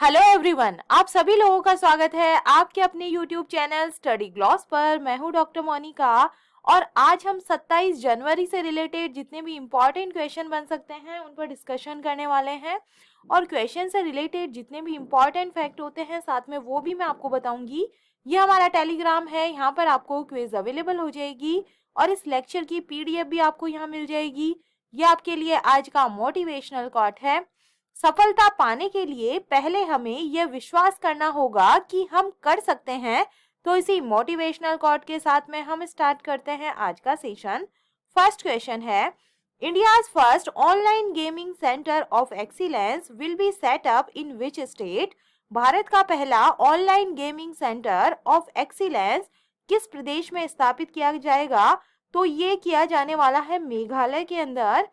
Hello everyone, आप सभी लोगों का स्वागत है आपके अपने यूट्यूब चैनल स्टडी ग्लॉस पर। मैं हूं डॉक्टर मोनिका और आज हम 27 जनवरी से रिलेटेड जितने भी इम्पोर्टेंट क्वेश्चन बन सकते हैं उन पर डिस्कशन करने वाले हैं। और क्वेश्चन से रिलेटेड जितने भी इम्पोर्टेंट फैक्ट होते हैं साथ में वो भी मैं आपको बताऊंगी। ये हमारा टेलीग्राम है, यहाँ पर आपको क्विज अवेलेबल हो जाएगी और इस लेक्चर की PDF भी आपको यहाँ मिल जाएगी। ये आपके लिए आज का मोटिवेशनल कोट है। सफलता पाने के लिए पहले हमें यह विश्वास करना होगा कि हम कर सकते हैं। तो इसी मोटिवेशनल कोट के साथ में हम स्टार्ट करते हैं आज का सेशन। फर्स्ट क्वेश्चन है, India's first online gaming centre of excellence will be set up in which state. Bharat का पहला online gaming centre of excellence किस प्रदेश में स्थापित किया जाएगा? तो ये किया जाने वाला है मेघालय के अंदर।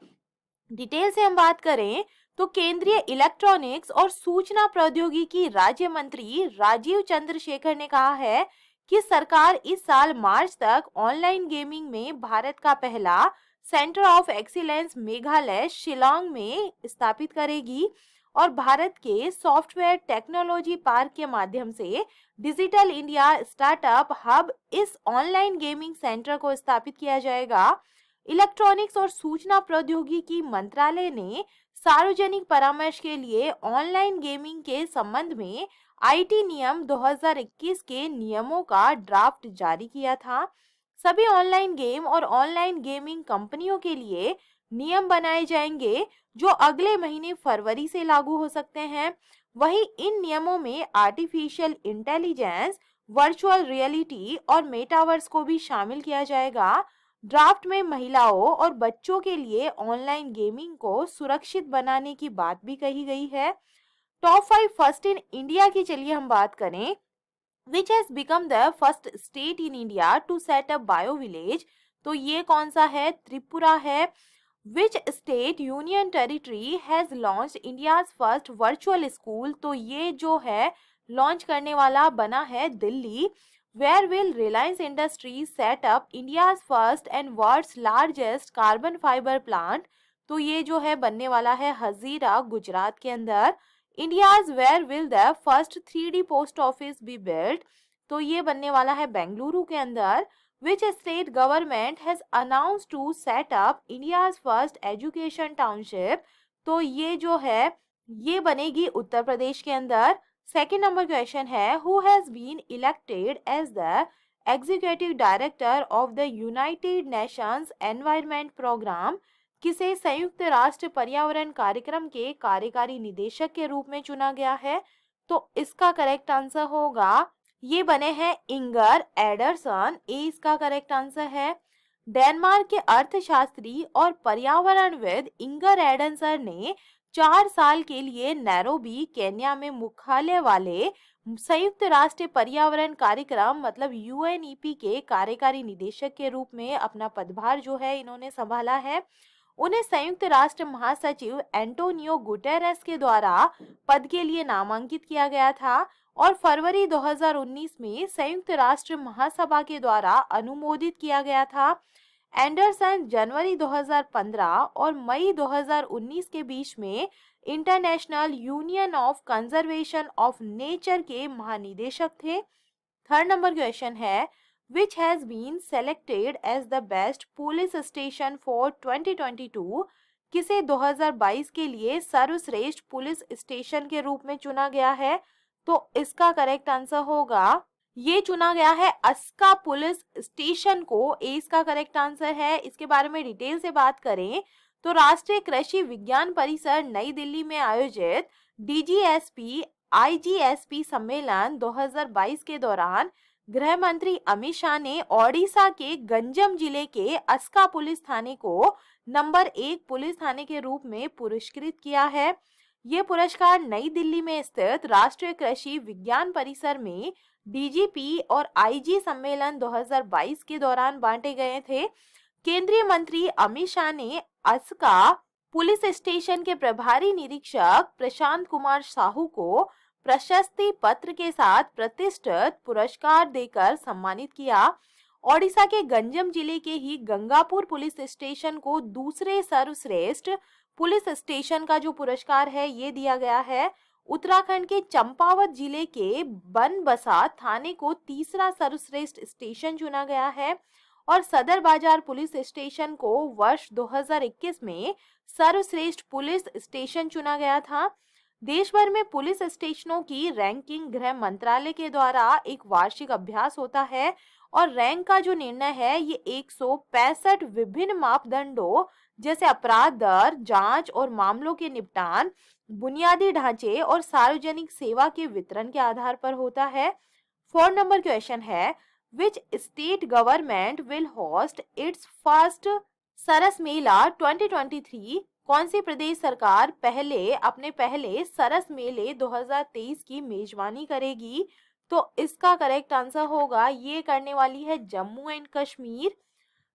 डिटेल से हम बात करें तो केंद्रीय इलेक्ट्रॉनिक्स और सूचना प्रौद्योगिकी राज्य मंत्री राजीव चंद्रशेखर ने कहा है कि सरकार इस साल मार्च तक ऑनलाइन गेमिंग में भारत का पहला centre of excellence Meghalaya Shillong में स्थापित करेगी और भारत के सॉफ्टवेयर टेक्नोलॉजी पार्क के माध्यम से डिजिटल इंडिया स्टार्टअप हब इस ऑनलाइन गेमिंग सेंटर को स्थापित किया जाएगा। इलेक्ट्रॉनिक्स और सूचना प्रौद्योगिकी मंत्रालय ने सार्वजनिक परामर्श के लिए ऑनलाइन गेमिंग के संबंध में आईटी नियम 2021 के नियमों का ड्राफ्ट जारी किया था। सभी ऑनलाइन गेम और ऑनलाइन गेमिंग कंपनियों के लिए नियम बनाए जाएंगे जो अगले महीने फरवरी से लागू हो सकते हैं। वहीं इन नियमों में आर्टिफिशियल इंटेलिजेंस, वर्चुअल रियलिटी और मेटावर्स को भी शामिल किया जाएगा। ड्राफ्ट में महिलाओं और बच्चों के लिए ऑनलाइन गेमिंग को सुरक्षित बनाने की बात भी कही गई है। टॉप 5 फर्स्ट इन इंडिया की चलिए हम बात करें। Which has become the first state in India to set up bio village. तो ये कौन सा है? त्रिपुरा है। Which state union territory has launch India's first virtual school. तो ये जो है लॉन्च करने वाला बना है Delhi. Where will Reliance Industries set up India's first and world's largest carbon fiber plant? तो ये जो है बनने वाला है हजीरा गुजरात के अंदर। India's where will the first 3D post office be built? तो ये बनने वाला है बेंगलुरु के अंदर। Which state government has announced to set up India's first education township? तो ये जो है ये बनेगी उत्तर प्रदेश के अंदर। सेकेंड नंबर क्वेश्चन है, who has been elected as the executive director of the United Nations Environment Programme. किसे संयुक्त राष्ट्र पर्यावरण कार्यक्रम के कार्यकारी निदेशक के रूप में चुना गया है? तो इसका करेक्ट आंसर होगा, ये बने हैं इंगर एडरसन। ए इसका करेक्ट आंसर है। डेनमार्क के अर्थशास्त्री और पर्यावरणविद इंगर एडरसन ने 4 साल के लिए नैरोबी केन्या में मुख्यालय वाले संयुक्त राष्ट्र पर्यावरण कार्यक्रम मतलब UNEP के कार्यकारी निदेशक के रूप में अपना पदभार जो है इन्होंने संभाला है। उन्हें संयुक्त राष्ट्र महासचिव एंटोनियो गुटेरेस के द्वारा पद के लिए नामांकित किया गया था और फरवरी 2019 में संयुक्त राष्ट्र महासभा के द्वारा अनुमोदित किया गया था। एंडरसन जनवरी 2015 और मई 2019 के बीच में international union of conservation of nature के महानिदेशक थे। थर्ड नंबर क्वेश्चन है, which has been selected as the best police station for 2022। किसे 2022 के लिए सर्वश्रेष्ठ पुलिस स्टेशन के रूप में चुना गया है? तो इसका करेक्ट आंसर होगा, ये चुना गया है अस्का पुलिस स्टेशन को। ए इसका करेक्ट आंसर है। इसके बारे में डिटेल से बात करें तो राष्ट्रीय कृषि विज्ञान परिसर नई दिल्ली में आयोजित DGSP IGSP सम्मेलन 2022 के दौरान गृह मंत्री अमित शाह ने ओडिशा के गंजम जिले के अस्का पुलिस थाने को नंबर 1 पुलिस थाने के रूप में पुरस्कृत किया है। ये पुरस्कार नई दिल्ली में स्थित राष्ट्रीय कृषि विज्ञान परिसर में DGP और IG सम्मेलन 2022 के दौरान बांटे गए थे। केंद्रीय मंत्री अमित शाह ने अस्का पुलिस स्टेशन के प्रभारी निरीक्षक प्रशांत कुमार साहू को प्रशस्ति पत्र के साथ प्रतिष्ठित पुरस्कार देकर सम्मानित किया। ओडिशा के गंजम जिले के ही गंगापुर पुलिस स्टेशन को दूसरे सर्वश्रेष्ठ पुलिस स्टेशन का जो पुरस्कार है ये दिया गया है। उत्तराखंड के चंपावत जिले के बनबसा थाने को तीसरा सर्वश्रेष्ठ स्टेशन चुना गया है और सदर बाजार पुलिस स्टेशन को वर्ष 2021 में सर्वश्रेष्ठ पुलिस स्टेशन चुना गया था। देश भर में पुलिस स्टेशनों की रैंकिंग गृह मंत्रालय के द्वारा एक वार्षिक अभ्यास होता है और रैंक का जो निर्णय है ये 165 विभिन्न मापदंडों जैसे अपराध दर, जांच और मामलों के निपटान, बुनियादी ढांचे और सार्वजनिक सेवा के वितरण के आधार पर होता है। 4 नंबर क्वेश्चन है, which state government will host its first Saras Mela 2023? कौन सी प्रदेश सरकार अपने पहले सरस मेले 2023 की मेजबानी करेगी? तो इसका करेक्ट आंसर होगा, ये करने वाली है जम्मू एंड कश्मीर।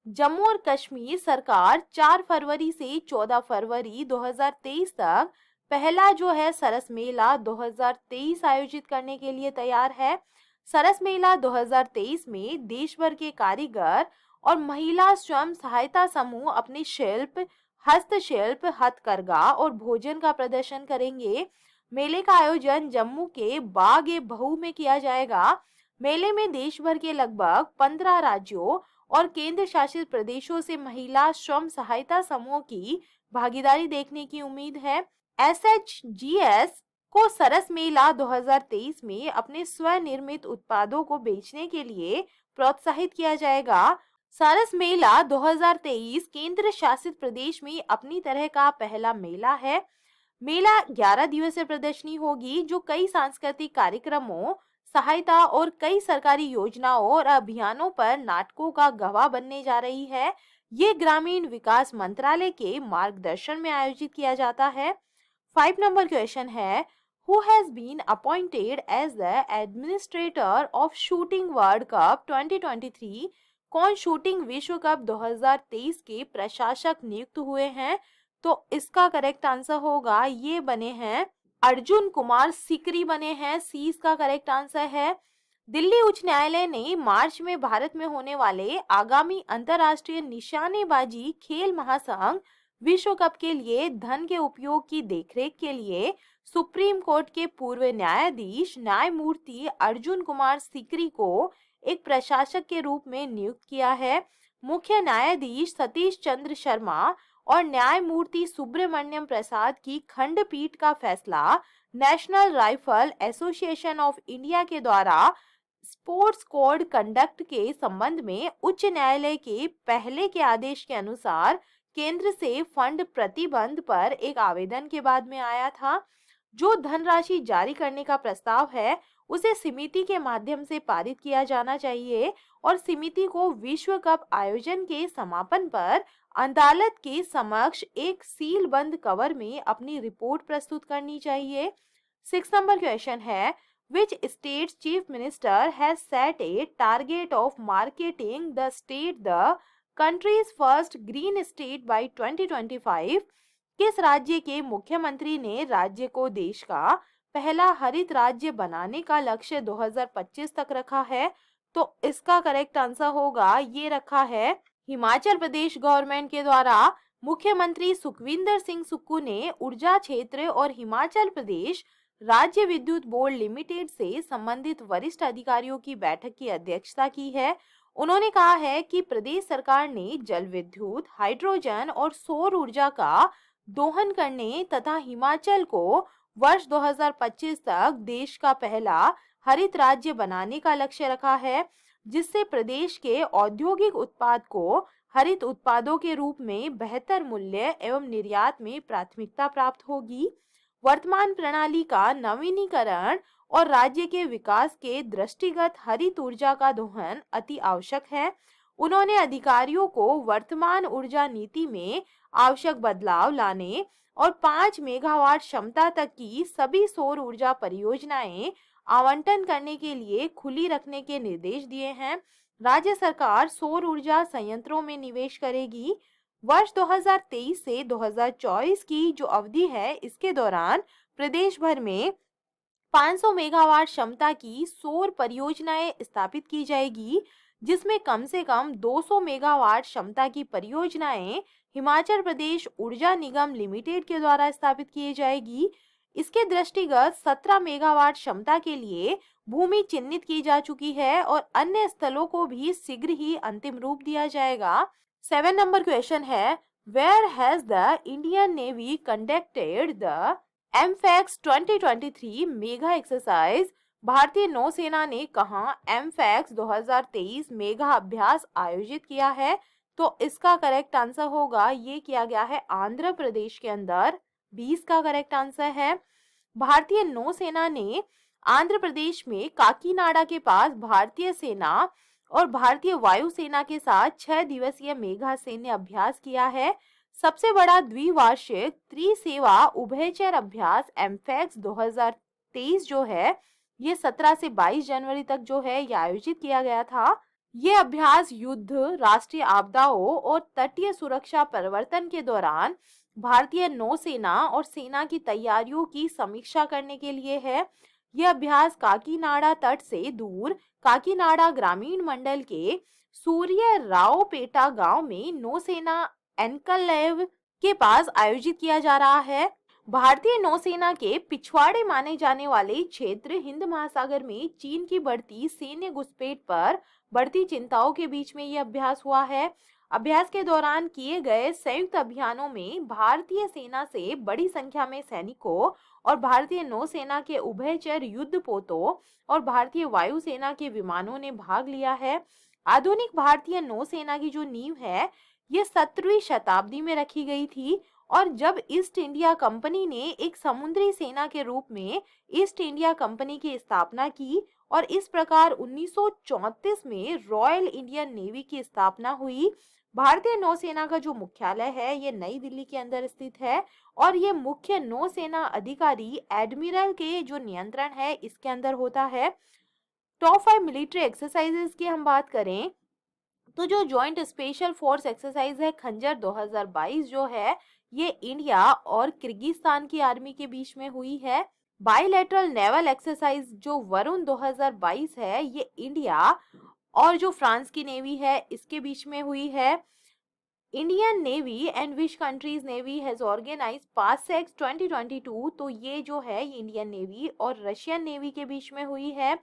जम्मू और कश्मीर सरकार 4 फरवरी से 14 फरवरी 2023 तक पहला जो है सरस मेला 2023 आयोजित करने के लिए तैयार है। सरस मेला 2023 में देश भर के कारीगर और महिला स्वयं सहायता समूह अपने शिल्प, हस्तशिल्प, हथकरघा और भोजन का प्रदर्शन करेंगे। मेले का आयोजन जम्मू के बाग-ए-बहु में किया जाएगा। मेले में देश भर के लगभग 15 राज्यों और केंद्र शासित प्रदेशों से महिला स्वयं सहायता समूह की भागीदारी देखने की उम्मीद है। SHGS को सरस मेला 2023 में अपने स्वनिर्मित उत्पादों को बेचने के लिए प्रोत्साहित किया जाएगा। सरस मेला 2023 केंद्र शासित प्रदेश में अपनी तरह का पहला मेला है। मेला 11 दिवसीय प्रदर्शनी होगी जो कई सांस्कृतिक कार्यक्रमों, सहायता और कई सरकारी योजनाओं और अभियानों पर नाटकों का गवाह बनने जा रही है। ये ग्रामीण विकास मंत्रालय के मार्गदर्शन में आयोजित किया जाता है। 5 नंबर क्वेश्चन है, Who has been appointed as the administrator of Shooting World Cup 2023? कौन शूटिंग विश्व कप 2023 के प्रशासक नियुक्त हुए हैं? तो इसका करेक्ट आंसर होगा, ये बने हैं अर्जुन कुमार सिकरी बने हैं। सी इसका करेक्ट आंसर है। दिल्ली उच्च न्यायालय ने मार्च में भारत में होने वाले आगामी अंतर्राष्ट्रीय निशानेबाजी खेल महासंघ विश्व कप के लिए धन के उपयोग की देखरेख के लिए सुप्रीम कोर्ट के पूर्व न्यायाधीश न्यायमूर्ति अर्जुन कुमार सिकरी को एक प्रशासक के रूप में नियुक्त किया है। मुख्य न्यायाधीश सतीश चंद्र शर्मा और न्यायमूर्ति सुब्रमण्यम प्रसाद की खंडपीठ का फैसला national rifle association of India के द्वारा स्पोर्ट्स कोड कंडक्ट के संबंध में उच्च न्यायालय के पहले के आदेश के अनुसार केंद्र से फंड प्रतिबंध पर एक आवेदन के बाद में आया था। जो धनराशि जारी करने का प्रस्ताव है उसे समिति के माध्यम से पारित किया जाना चाहिए और समिति को विश्व कप आयोजन के समापन पर अदालत के समक्ष एक सीलबंद कवर में अपनी रिपोर्ट प्रस्तुत करनी चाहिए। 6 नंबर क्वेश्चन है, which state chief minister has set a target of marketing the state the country's first green state by 2025? किस राज्य के मुख्यमंत्री ने राज्य को देश का पहला हरित राज्य बनाने का लक्ष्य 2025 तक रखा है? तो इसका करेक्ट आंसर होगा, ये रखा है हिमाचल प्रदेश गवर्नमेंट के द्वारा। मुख्यमंत्री सुखविंदर सिंह सुक्खू ने ऊर्जा क्षेत्र और हिमाचल प्रदेश राज्य विद्युत बोर्ड लिमिटेड से संबंधित वरिष्ठ अधिकारियों की बैठक की अध्यक्षता की है। उन्होंने कहा है कि प्रदेश सरकार ने जल विद्युत, हाइड्रोजन और सौर ऊर्जा का दोहन करने तथा हिमाचल को वर्ष 2025 तक देश का पहला हरित राज्य बनाने का लक्ष्य रखा है, जिससे प्रदेश के औद्योगिक उत्पाद को हरित उत्पादों के रूप में बेहतर मूल्य एवं निर्यात में प्राथमिकता प्राप्त होगी। वर्तमान प्रणाली का नवीनीकरण और राज्य के विकास के दृष्टिगत हरित ऊर्जा का दोहन अति आवश्यक है। उन्होंने अधिकारियों को वर्तमान ऊर्जा नीति में आवश्यक बदलाव लाने और 5 मेगावाट क्षमता तक की सभी सौर ऊर्जा परियोजनाएं आवंटन करने के लिए खुली रखने के निर्देश दिए हैं। राज्य सरकार सौर ऊर्जा संयंत्रों में निवेश करेगी। वर्ष 2023 से 2024 की जो अवधि है, इसके दौरान प्रदेश भर में 500 मेगावाट क्षमता की सौर परियोजनाएं स्थापित की जाएगी, जिसमें कम से कम 200 मेगावाट क्षमता की परियोजनाएं हिमाचल प्रदेश ऊर्जा निगम लिमिटेड के द्वारा स्थापित की जाएगी। इसके दृष्टिगत 17 मेगावाट क्षमता के लिए भूमि चिन्हित की जा चुकी है और अन्य स्थलों को भी शीघ्र ही अंतिम रूप दिया जाएगा। 7 नंबर क्वेश्चन है, where has the Indian navy conducted the AMPHEX 2023 mega exercise? भारतीय नौसेना ने कहां एमफैक्स 2023 मेगा अभ्यास आयोजित किया है? तो इसका करेक्ट आंसर होगा, ये किया गया है आंध्र प्रदेश के अंदर। 20 का करेक्ट आंसर है। भारतीय नौसेना ने आंध्र प्रदेश में काकीनाडा के पास भारतीय सेना और भारतीय वायुसेना के साथ 6 दिवसीय मेगा सैन्य अभ्यास किया है। सबसे बड़ा द्विवार्षिक त्रिसेवा उभयचर अभ्यास एमफैक्स 2023 जो है, ये 17 से 22 जनवरी तक जो है ये आयोजित किया गया था। ये अभ्यास युद्ध, राष्ट्रीय आपदाओं और तटीय सुरक्षा परिवर्तन के दौरान भारतीय नौसेना और सेना की तैयारियों की समीक्षा करने के लिए है। यह अभ्यास काकीनाडा तट से दूर काकीनाडा ग्रामीण मंडल के सूर्य रावपेटा गांव में नौसेना एनकलेव के पास आयोजित किया जा रहा है। भारतीय नौसेना के पिछवाड़े माने जाने वाले क्षेत्र हिंद महासागर में चीन की बढ़ती सैन्य घुसपैठ पर बढ़ती चिंताओं के बीच में यह अभ्यास हुआ है। अभ्यास के दौरान किए गए संयुक्त अभियानों में भारतीय सेना से बड़ी संख्या में सैनिकों और भारतीय नौसेना के उभयचर युद्धपोतों और भारतीय वायुसेना के विमानों ने भाग लिया है। आधुनिक भारतीय नौसेना की जो नींव है, ये 17वीं शताब्दी में रखी गई थी और जब ईस्ट इंडिया कंपनी ने एक समुद्री सेना के रूप में ईस्ट इंडिया कंपनी की स्थापना की और इस प्रकार 1934 में रॉयल इंडियन नेवी की स्थापना हुई। भारतीय नौसेना का जो मुख्यालय है ये नई दिल्ली के अंदर स्थित है और ये मुख्य नौसेना अधिकारी एडमिरल के जो नियंत्रण है इसके अंदर होता है। टॉप 5 मिलिट्री एक्सरसाइजेस की हम बात करें तो जो ज्वाइंट स्पेशल फोर्स एक्सरसाइज है खंजर 2022 जो है, ये इंडिया और किर्गिस्तान की आर्मी के बीच में हुई है। बाइलेटरल नेवल एक्सरसाइज जो वरुण 2022 है, ये इंडिया और जो फ्रांस की नेवी है इसके बीच में हुई है। Indian Navy and which countries navy has organise PASSEX 2022, तो ये जो है ये इंडियन नेवी और रशियन नेवी के बीच में हुई है।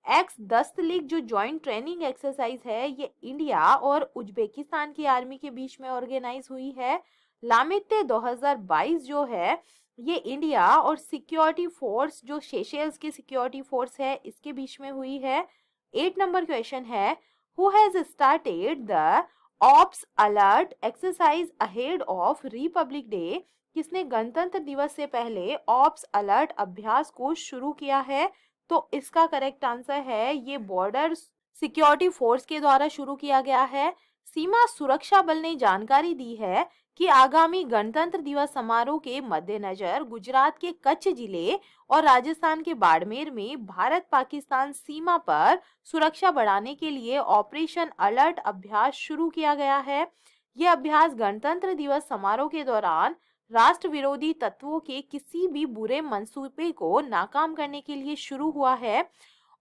एक्स दस्तलिक जो जॉइंट ट्रेनिंग एक्सरसाइज है ये इंडिया और उज्बेकिस्तान की आर्मी के बीच में ऑर्गेनाइज हुई है। लामित्ते 2022 जो है ये इंडिया और सिक्योरिटी फोर्स जो सेशेल्स की सिक्योरिटी फोर्स है इसके बीच में हुई है। 8 नंबर क्वेश्चन है, who has started the ops alert exercise ahead of Republic day? किसने गणतंत्र दिवस से पहले ऑप्स अलर्ट अभ्यास को शुरू किया है? तो इसका करेक्ट आंसर है ये बॉर्डर सिक्योरिटी फोर्स के द्वारा शुरू किया गया है। सीमा सुरक्षा बल ने जानकारी दी है कि आगामी गणतंत्र दिवस समारोह के मद्देनजर गुजरात के कच्छ जिले और राजस्थान के बाड़मेर में भारत पाकिस्तान सीमा पर सुरक्षा बढ़ाने के लिए ऑपरेशन अलर्ट अभ्यास शुरू किया गया है। यह अभ्यास गणतंत्र दिवस समारोह के दौरान राष्ट्र विरोधी तत्वों के किसी भी बुरे मंसूबे को नाकाम करने के लिए शुरू हुआ है।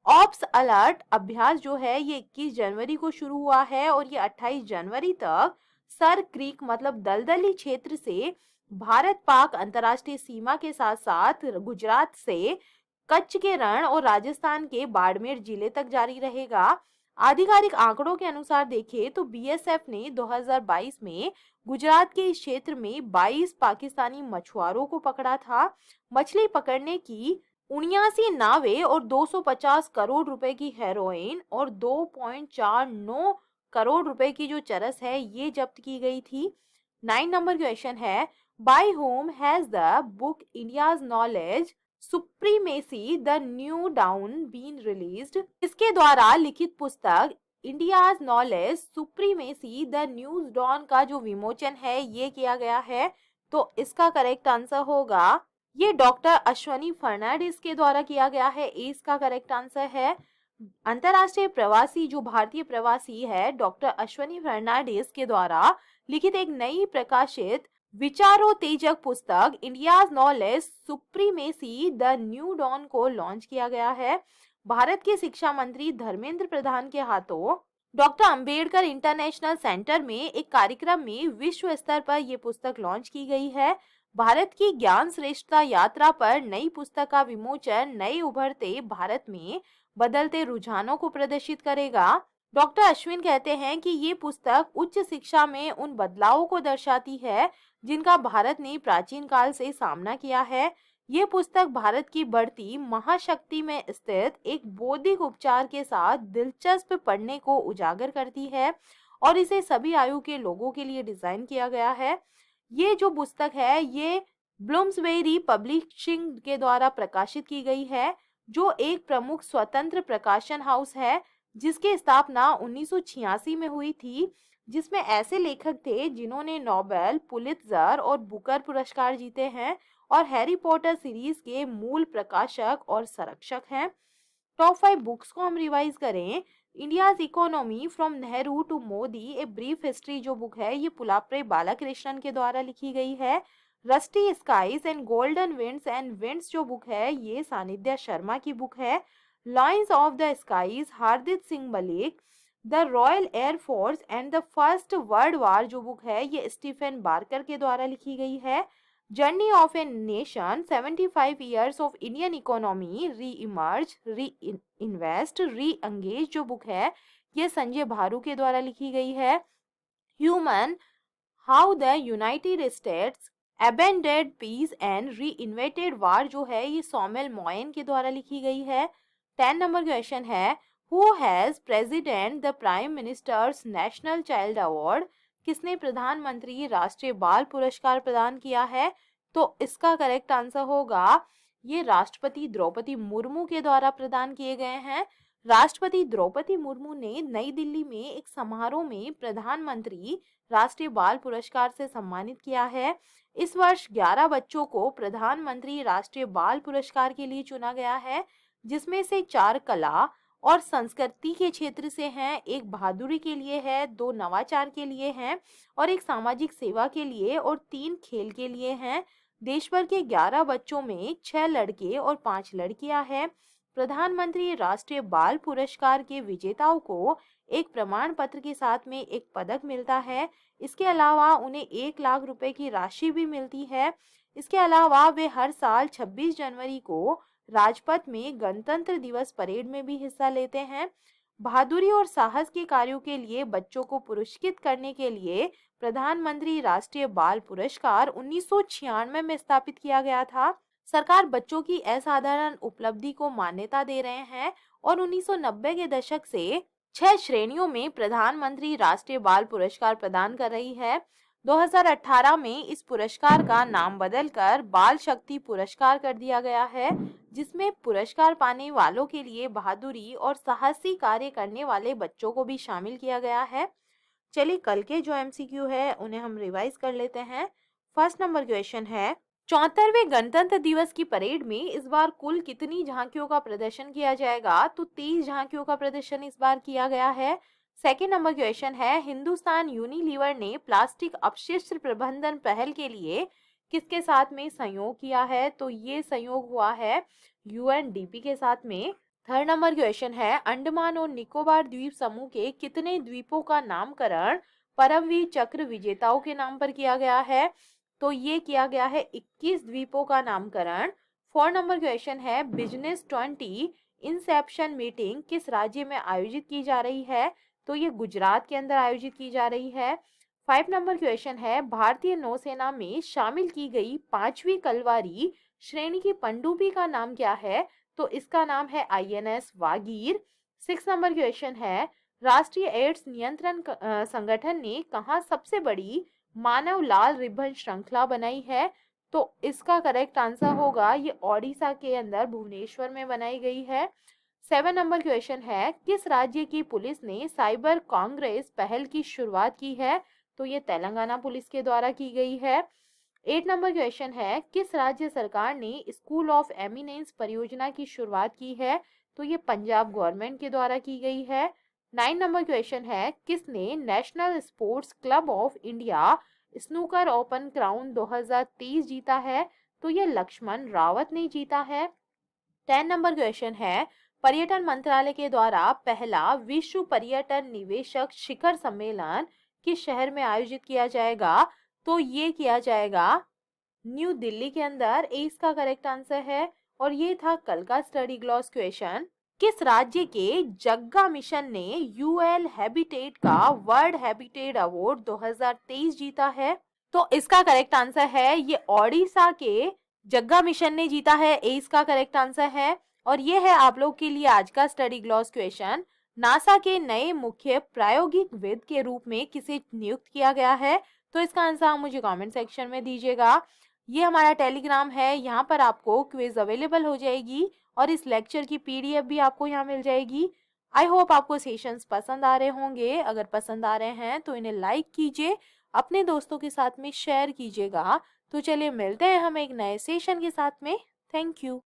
ऑप्स अलर्ट अभ्यास जो है ये 21 जनवरी को शुरू हुआ है और ये 28 जनवरी तक सर क्रीक मतलब दलदली क्षेत्र से भारत पाक अंतर्राष्ट्रीय सीमा के साथ साथ गुजरात से कच्छ के रण और राजस्थान के बाड़मेर जिले तक जारी रहेगा। आधिकारिक आंकड़ों के अनुसार देखें तो बीएसएफ ने 2022 में गुजरात के इस क्षेत्र में 22 पाकिस्तानी मछुआरों को पकड़ा था। मछली पकड़ने की 79 नावें और 250 करोड़ रुपए की हेरोइन और 2.49 करोड़ रुपए की जो चरस है ये जब्त की गई थी। 9 नंबर क्वेश्चन है, by whom has the book India's Knowledge Supremacy The New Dawn been released? इसके द्वारा लिखित पुस्तक India's Knowledge Supremacy The New Dawn का जो विमोचन है ये किया गया है। तो इसका करेक्ट आंसर होगा ये डॉक्टर अश्वनी फर्नांडिस के द्वारा किया गया है। इसका करेक्ट आंसर है अंतरराष्ट्रीय प्रवासी जो भारतीय प्रवासी है डॉक्टर अश्वनी फर्नांडिस के द्वारा लिखित एक नई प्रकाशित विचारोत्तेजक पुस्तक India's Knowledge Supremacy The New Dawn को लॉन्च किया गया है। भारत के शिक्षा मंत्री धर्मेंद्र प्रधान के हाथों डॉक्टर अंबेडकर इंटरनेशनल सेंटर में एक कार्यक्रम में विश्व स्तर पर यह पुस्तक लॉन्च की गई है। भारत की ज्ञान श्रेष्ठता यात्रा पर नई पुस्तक का विमोचन नए उभरते भारत में बदलते रुझानों को प्रदर्शित करेगा। डॉक्टर अश्विन कहते हैं कि ये पुस्तक उच्च शिक्षा में उन बदलावों को दर्शाती है जिनका भारत ने प्राचीन काल से सामना किया है। ये पुस्तक भारत की बढ़ती महाशक्ति में स्थित एक बौद्धिक उपचार के साथ दिलचस्प पढ़ने को उजागर करती है और इसे सभी आयु के लोगों के लिए डिजाइन किया गया है। ये जो पुस्तक है ये ब्लूम्सबेरी पब्लिशिंग के द्वारा प्रकाशित की गई है, जो एक प्रमुख स्वतंत्र प्रकाशन हाउस है जिसकी स्थापना 1986 में हुई थी, जिसमें ऐसे लेखक थे जिन्होंने नोबेल, पुलित्जर और बुकर पुरस्कार जीते हैं और हैरी पॉटर सीरीज के मूल प्रकाशक और संरक्षक हैं। टॉप 5 बुक्स को हम रिवाइज करें। India's Economy from Nehru to Modi a Brief History जो बुक है ये पुलाप्रे बालाकृष्णन के द्वारा लिखी गई है। Rusty Skies and Golden Winds जो बुक है ये सानिध्या शर्मा की बुक है। Lions of the Skies Hardik Singh Malik. The Royal Air Force and the First World War जो बुक है ये स्टीफन बार्कर के द्वारा लिखी गई है। Journey of a Nation 75 years of Indian economy reemerge reinvest reengage जो बुक है ये संजय भारू के द्वारा लिखी गई है। Humane How the United States Abandoned Peace and Reinvented War जो है ये सोमेल मोयन के द्वारा लिखी गई है। 10 नंबर क्वेश्चन है who has president the prime ministers national child award, किसने प्रधानमंत्री राष्ट्रीय बाल पुरस्कार प्रदान किया है? तो इसका करेक्ट आंसर होगा ये राष्ट्रपति द्रौपदी मुर्मू के द्वारा प्रदान किए गए हैं। राष्ट्रपति द्रौपदी मुर्मू ने नई दिल्ली में एक समारोह में प्रधानमंत्री राष्ट्रीय बाल पुरस्कार से सम्मानित किया है। इस वर्ष 11 बच्चों को प्रधानमंत्री राष्ट्रीय बाल पुरस्कार के लिए चुना गया है, जिसमें से 4 कला और संस्कृति के क्षेत्र से हैं, एक बहादुरी के लिए है, 2 नवाचार के लिए हैं और एक सामाजिक सेवा के लिए और 3 खेल के लिए हैं। देश भर के 11 बच्चों में 6 लड़के और 5 लड़कियां हैं। प्रधानमंत्री राष्ट्रीय बाल पुरस्कार के विजेताओं को एक प्रमाण पत्र के साथ में एक पदक मिलता है। इसके अलावा उन्हें 1 लाख रुपए की राशि भी मिलती है। इसके अलावा वे हर साल 26 जनवरी को राजपथ में गणतंत्र दिवस परेड में भी हिस्सा लेते हैं। बहादुरी और साहस के कार्यों के लिए बच्चों को पुरस्कृत करने के लिए प्रधानमंत्री राष्ट्रीय बाल पुरस्कार 1996 में स्थापित किया गया था। सरकार बच्चों की असाधारण उपलब्धि को मान्यता दे रहे हैं और 1990 के दशक से 6 श्रेणियों में प्रधानमंत्री राष्ट्रीय बाल पुरस्कार प्रदान कर रही है। 2018 में इस पुरस्कार का नाम बदलकर बाल शक्ति पुरस्कार कर दिया गया है, जिसमें पुरस्कार पाने वालों के लिए बहादुरी और साहसी कार्य करने वाले बच्चों को भी शामिल किया गया है। चलिए कल के जो एमसीक्यू है उन्हें हम रिवाइज कर लेते हैं। फर्स्ट नंबर क्वेश्चन है 74वें गणतंत्र दिवस की परेड में इस बार कुल कितनी झांकियों का प्रदर्शन किया जाएगा? तो 30 झांकियों का प्रदर्शन इस बार किया गया है। सेकेंड नंबर क्वेश्चन है हिंदुस्तान यूनिलीवर ने प्लास्टिक अपशिष्ट प्रबंधन पहल के लिए किसके साथ में सहयोग किया है? तो ये सहयोग हुआ है यूएनडीपी के साथ में। थर्ड नंबर क्वेश्चन है अंडमान और निकोबार द्वीप समूह के कितने द्वीपों का नामकरण परमवीर चक्र विजेताओं के नाम पर किया गया है? तो ये किया गया है 21 द्वीपों का नामकरण। 4 नंबर क्वेश्चन है बिजनेस 20 इंसेप्शन मीटिंग किस राज्य में आयोजित की जा रही है? तो ये गुजरात के अंदर आयोजित की जा रही है। 5 नंबर क्वेश्चन है भारतीय नौसेना में शामिल की गई 5वीं कलवारी श्रेणी की पनडुब्बी का नाम क्या है? तो इसका नाम है आईएनएस वागीर। 6 नंबर क्वेश्चन है राष्ट्रीय एड्स नियंत्रण संगठन ने कहाँ सबसे बड़ी मानव लाल रिबन श्रृंखला बनाई है? तो इसका करेक्ट आंसर होगा ये ओडिशा के अंदर भुवनेश्वर में बनाई गई है। 7 नंबर क्वेश्चन है किस राज्य की पुलिस ने साइबर कांग्रेस पहल की शुरुआत की है? तो ये तेलंगाना पुलिस के द्वारा की गई है। 8 नंबर क्वेश्चन है किस राज्य सरकार ने स्कूल ऑफ एमिनेंस परियोजना की शुरुआत की है? तो ये पंजाब गवर्नमेंट के द्वारा की गई है। 9 नंबर क्वेश्चन है किसने national sports club of India snooker open crown 2023 जीता है? तो ये लक्ष्मण रावत ने जीता है। 10 नंबर क्वेश्चन है पर्यटन मंत्रालय के द्वारा पहला विश्व पर्यटन निवेशक शिखर सम्मेलन किस शहर में आयोजित किया जाएगा? तो ये किया जाएगा न्यू दिल्ली के अंदर, ए इसका करेक्ट आंसर है। और ये था कल का स्टडी ग्लॉस क्वेश्चन। किस राज्य के जग्गा मिशन ने यूएल हैबिटेट का वर्ल्ड हैबिटेट अवार्ड 2023 जीता है? तो इसका करेक्ट आंसर है ये ओडिशा के जग्गा मिशन ने जीता है। ए इसका करेक्ट आंसर है। और ये है आप लोग के लिए आज का स्टडी ग्लॉस क्वेश्चन। नासा के नए मुख्य प्रायोगिक विद के रूप में किसे नियुक्त किया गया है? तो इसका आंसर आप मुझे कमेंट सेक्शन में दीजिएगा। ये हमारा टेलीग्राम है, यहाँ पर आपको क्विज अवेलेबल हो जाएगी और इस लेक्चर की पीडीएफ भी आपको यहाँ मिल जाएगी। आई होप आपको सेशंस पसंद आ रहे होंगे। अगर पसंद आ रहे हैं तो इन्हें लाइक कीजिए, अपने दोस्तों के साथ में शेयर कीजिएगा। तो चलिए मिलते हैं हम एक नए सेशन के साथ में। Thank you.